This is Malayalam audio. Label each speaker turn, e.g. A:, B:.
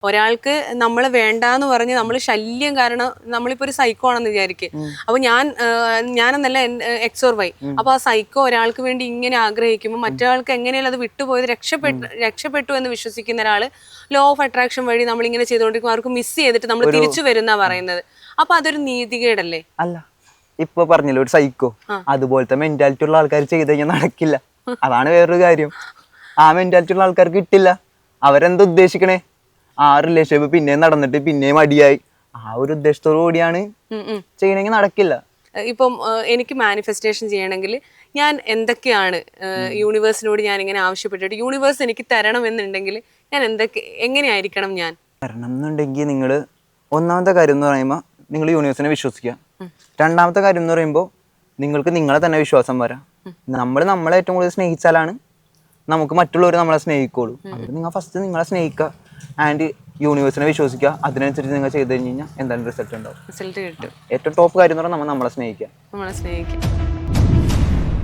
A: ഒരാൾക്ക് നമ്മൾ വേണ്ടാന്ന് പറഞ്ഞ് നമ്മൾ ശല്യം കാരണം നമ്മളിപ്പോ ഒരു സൈക്കോ ആണെന്ന് വിചാരിക്കും. അപ്പൊ ഞാനെന്നല്ല എക്സ് ഓർ വൈ. അപ്പൊ ആ സൈക്കോ ഒരാൾക്ക് വേണ്ടി ഇങ്ങനെ ആഗ്രഹിക്കുമ്പോൾ മറ്റൊരാൾക്ക് എങ്ങനെയല്ല അത് വിട്ടുപോയത് രക്ഷപ്പെട്ടു എന്ന് വിശ്വസിക്കുന്ന ഒരാള് ലോ ഓഫ് അട്രാക്ഷൻ വഴി നമ്മൾ ഇങ്ങനെ ചെയ്തുകൊണ്ടിരിക്കും. അവർക്ക് മിസ് ചെയ്തിട്ട് നമ്മൾ തിരിച്ചു വരുന്ന പറയുന്നത്. അപ്പൊ അതൊരു നീതികേടല്ലേ?
B: അല്ല, ഇപ്പൊ പറഞ്ഞല്ലോ ഒരു സൈക്കോ, അതുപോലത്തെ മെന്റാലിറ്റി ഉള്ള ആൾക്കാർ ചെയ്ത് കഴിഞ്ഞാൽ നടക്കില്ല. അതാണ് വേറൊരു കാര്യം. ആ മെന്റാലിറ്റി ഉള്ള ആൾക്കാർക്ക് കിട്ടില്ല. അവരെന്താ ഉദ്ദേശിക്കണേ? ആ റിലേഷൻഷിപ്പ് പിന്നെയും നടന്നിട്ട് പിന്നെയും അടിയായി. ആ ഒരു ഉദ്ദേശത്തോടു കൂടിയാണ് ചെയ്യണമെങ്കിൽ നടക്കില്ല.
A: ഇപ്പം എനിക്ക് മാനിഫെസ്റ്റേഷൻ ചെയ്യണമെങ്കിൽ ഞാൻ എന്തൊക്കെയാണ് യൂണിവേഴ്സിനോട് ഞാൻ ഇങ്ങനെ ആവശ്യപ്പെട്ടിട്ട് യൂണിവേഴ്സ് എനിക്ക് തരണം എന്നുണ്ടെങ്കിൽ ഞാൻ എങ്ങനെയായിരിക്കണം ഞാൻ
B: തരണം എന്നുണ്ടെങ്കിൽ നിങ്ങൾ ഒന്നാമത്തെ കാര്യം എന്ന് പറയുമ്പോൾ നിങ്ങൾ യൂണിവേഴ്സിനെ വിശ്വസിക്കുക. രണ്ടാമത്തെ കാര്യം എന്ന് പറയുമ്പോൾ നിങ്ങൾക്ക് നിങ്ങളെ തന്നെ വിശ്വാസം വരാം. നമ്മളെ ഏറ്റവും കൂടുതൽ സ്നേഹിച്ചാലാണ് നമുക്ക് മറ്റുള്ളവർ നമ്മളെ സ്നേഹിക്കുള്ളൂ. അതുകൊണ്ട് നിങ്ങൾ ഫസ്റ്റ് നിങ്ങളെ സ്നേഹിക്കുക ആൻഡ് യൂണിവേഴ്സിനെ വിശ്വസിക്കുക. അതിനനുസരിച്ച് നിങ്ങൾ ചെയ്ത് കഴിഞ്ഞ് കഴിഞ്ഞാൽ എന്തായാലും റിസൾട്ട് ഉണ്ടാവും.
A: റിസൾട്ട് കിട്ടും.
B: ഏറ്റവും ടോപ്പ് കാര്യം എന്ന് പറഞ്ഞാൽ നമ്മളെ സ്നേഹിക്കുക.
A: നമ്മളെ സ്നേഹിക്കുക.